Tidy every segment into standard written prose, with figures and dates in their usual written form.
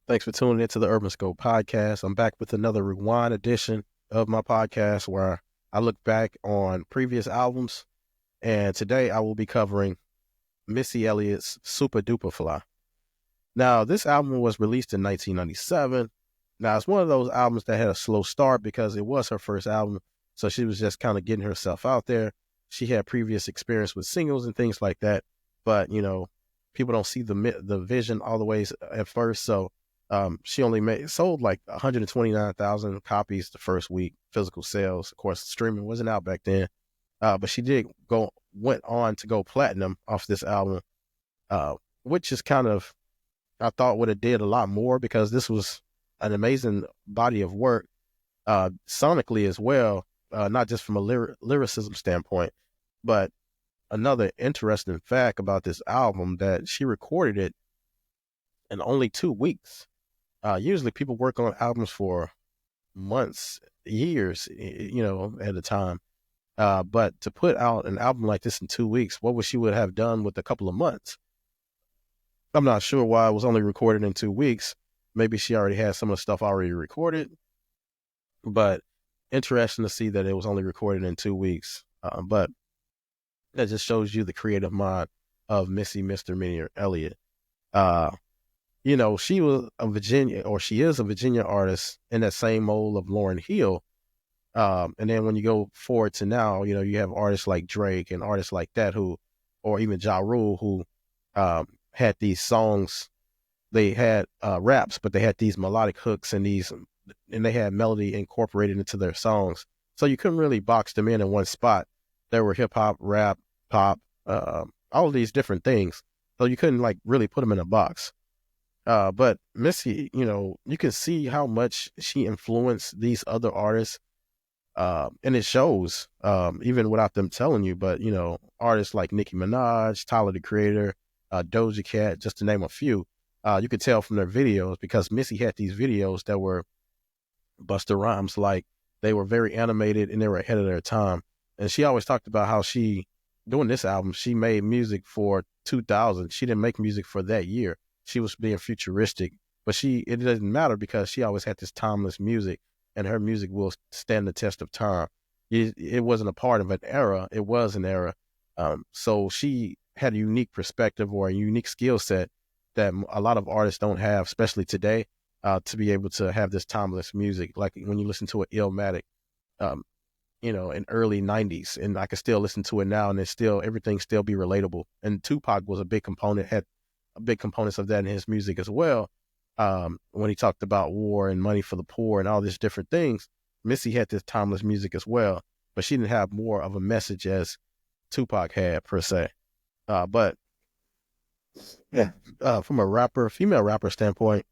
Thanks for tuning into the Urban Scope podcast. I'm back with another rewind edition of my podcast where I look back on previous albums. And today I will be covering Missy Elliott's Super Duper Fly. Now, this album was released in 1997. Now, it's one of those albums that had a slow start because it was her first album. So she was just kind of getting herself out there. She had previous experience with singles and things like that. But, people don't see the vision all the ways at first. So she only sold like 129,000 copies the first week, physical sales. Of course, streaming wasn't out back then. But she went on to go platinum off this album, which is kind of, I thought would have did a lot more because this was an amazing body of work, sonically as well, not just from a lyricism standpoint. But another interesting fact about this album that she recorded it in only 2 weeks. Usually people work on albums for months, years, at a time. But to put out an album like this in 2 weeks, what would she would have done with a couple of months? I'm not sure why it was only recorded in 2 weeks. Maybe she already had some of the stuff already recorded, but interesting to see that it was only recorded in 2 weeks. But that just shows you the creative mind of Missy Misdemeanor Elliott. Uh, she was a Virginia, or she is a Virginia artist in that same mold of Lauryn Hill. And then when you go forward to now, you have artists like Drake and artists like that or even Ja Rule, who had these songs. They had raps, but they had these melodic hooks and they had melody incorporated into their songs. So you couldn't really box them in one spot. There were hip hop, rap, pop, all of these different things. So you couldn't like really put them in a box. But Missy, you can see how much she influenced these other artists. And it shows, even without them telling you, but, artists like Nicki Minaj, Tyler, the Creator, Doja Cat, just to name a few, you could tell from their videos because Missy had these videos that were Busta Rhymes, like they were very animated and they were ahead of their time. And she always talked about how doing this album, she made music for 2000. She didn't make music for that year. She was being futuristic, but it doesn't matter because she always had this timeless music and her music will stand the test of time. It wasn't a part of an era. It was an era. So she had a unique perspective or a unique skill set that a lot of artists don't have, especially today, to be able to have this timeless music. Like when you listen to an Illmatic, um, in early 90s, and I can still listen to it now and everything still be relatable. And Tupac was had a big components of that in his music as well. When he talked about war and money for the poor and all these different things, Missy had this timeless music as well, but she didn't have more of a message as Tupac had per se. But yeah, from a female rapper standpoint,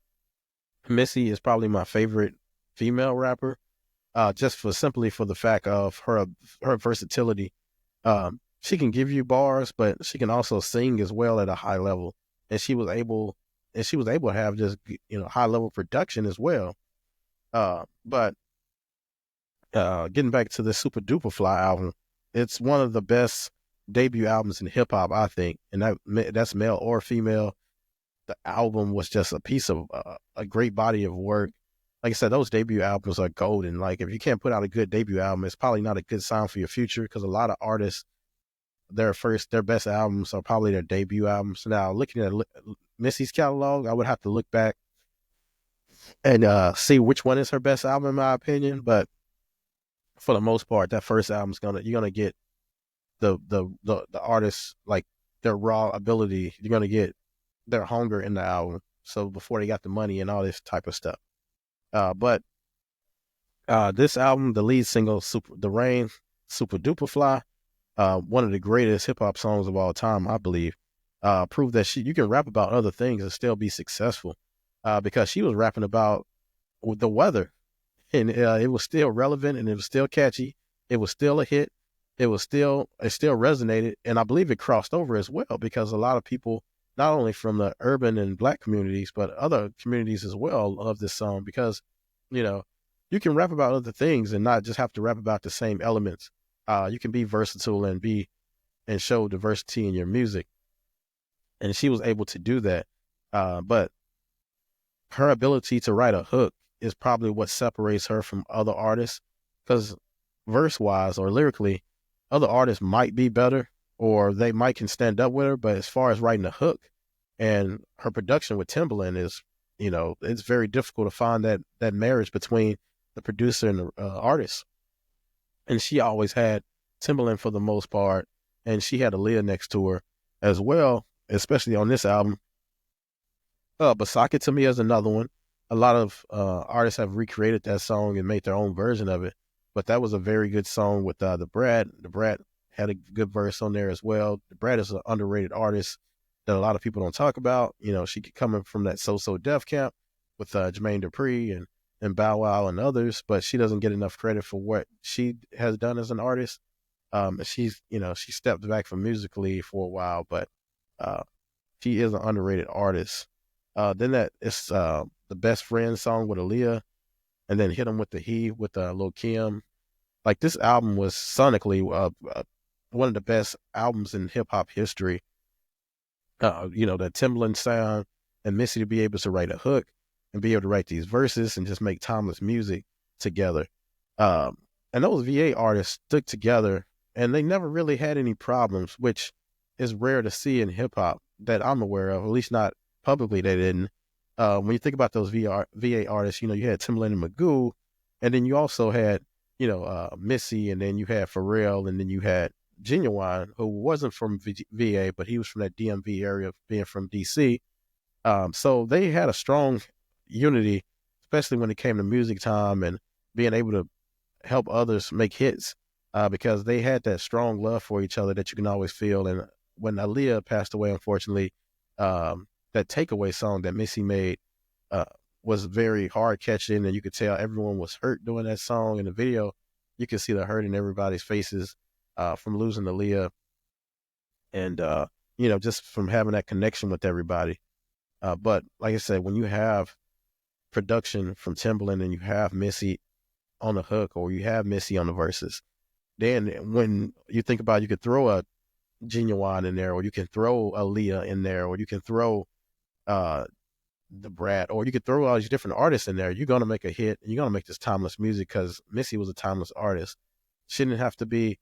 Missy is probably my favorite female rapper, just simply for the fact of her versatility. She can give you bars, but she can also sing as well at a high level, and she was able to have just high level production as well. But getting back to the Super Duper Fly album, it's one of the best debut albums in hip hop, I think, and that's male or female. The album was just a piece of a great body of work. Like I said, those debut albums are golden. Like if you can't put out a good debut album, it's probably not a good sign for your future because a lot of artists, their best albums are probably their debut albums. Now, looking at Missy's catalog, I would have to look back and see which one is her best album in my opinion. But for the most part, that first album's you're gonna get the artists like their raw ability. You're gonna get their hunger in the album. So before they got the money and all this type of stuff. But this album, the lead single, The Rain, Super Duper Fly, one of the greatest hip hop songs of all time, I believe, proved that you can rap about other things and still be successful. Because she was rapping about the weather, and it was still relevant and it was still catchy. It was still a hit. It still resonated, and I believe it crossed over as well because a lot of people, not only from the urban and black communities, but other communities as well, love this song because, you can rap about other things and not just have to rap about the same elements. You can be versatile and show diversity in your music. And she was able to do that. But her ability to write a hook is probably what separates her from other artists. Because verse wise or lyrically, other artists might be better or they might can stand up with her. But as far as writing a hook and her production with Timbaland is, it's very difficult to find that marriage between the producer and the artist. And she always had Timbaland for the most part, and she had Aaliyah next to her as well, especially on this album. But Sock It To Me is another one. A lot of artists have recreated that song and made their own version of it, but that was a very good song with the Brat. The Brat had a good verse on there as well. The Brat is an underrated artist that a lot of people don't talk about. She coming from that So Def camp with Jermaine Dupri and Bow Wow and others, but she doesn't get enough credit for what she has done as an artist. She stepped back from musically for a while, but uh, she is an underrated artist. Then that it's the Best Friend song with Aaliyah, and then Hit 'Em With the He with Lil Kim. Like this album was sonically one of the best albums in hip hop history. That Timbaland sound and Missy to be able to write a hook and be able to write these verses and just make timeless music together. And those VA artists stuck together and they never really had any problems, which is rare to see in hip hop that I'm aware of, at least not publicly they didn't. When you think about those VA artists, you had Timbaland and Magoo, and then you also had, Missy, and then you had Pharrell, and then you had Genuine, who wasn't from VA, but he was from that DMV area, being from DC. So they had a strong unity, especially when it came to music time and being able to help others make hits, because they had that strong love for each other that you can always feel. And when Aaliyah passed away, unfortunately, that Takeaway song that Missy made was very hard catching, and you could tell everyone was hurt doing that song. In the video, you could see the hurt in everybody's faces from losing Aaliyah, and just from having that connection with everybody. But like I said, when you have production from Timbaland and you have Missy on the hook or you have Missy on the verses, then when you think about it, you could throw a Genuine in there, or you can throw Aaliyah in there, or you can throw the Brat, or you could throw all these different artists in there. You're gonna make a hit, and you're gonna make this timeless music because Missy was a timeless artist. She didn't have to be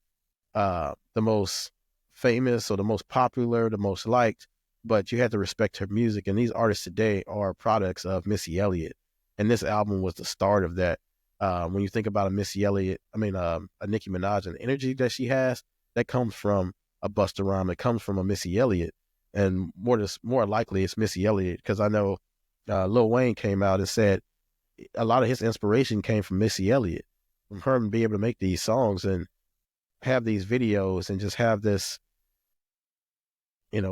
the most famous or the most popular, the most liked, but you had to respect her music. And these artists today are products of Missy Elliott, and this album was the start of that. When you think about a Missy Elliott, a Nicki Minaj, and the energy that she has, that comes from a Busta Rhymes, it comes from a Missy Elliott, and more likely it's Missy Elliott, because I know Lil Wayne came out and said a lot of his inspiration came from Missy Elliott, from her being able to make these songs and have these videos and just have this,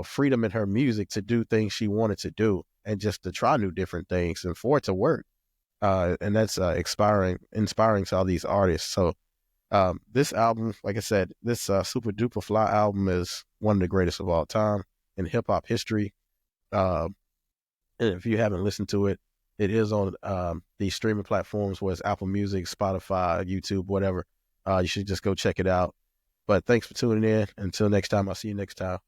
freedom in her music to do things she wanted to do and just to try new different things and for it to work. And that's inspiring to all these artists. So this album, like I said, this Super Duper Fly album is one of the greatest of all time in hip hop history. And if you haven't listened to it, it is on these streaming platforms, where it's Apple Music, Spotify, YouTube, whatever. You should just go check it out. But thanks for tuning in. Until next time, I'll see you next time.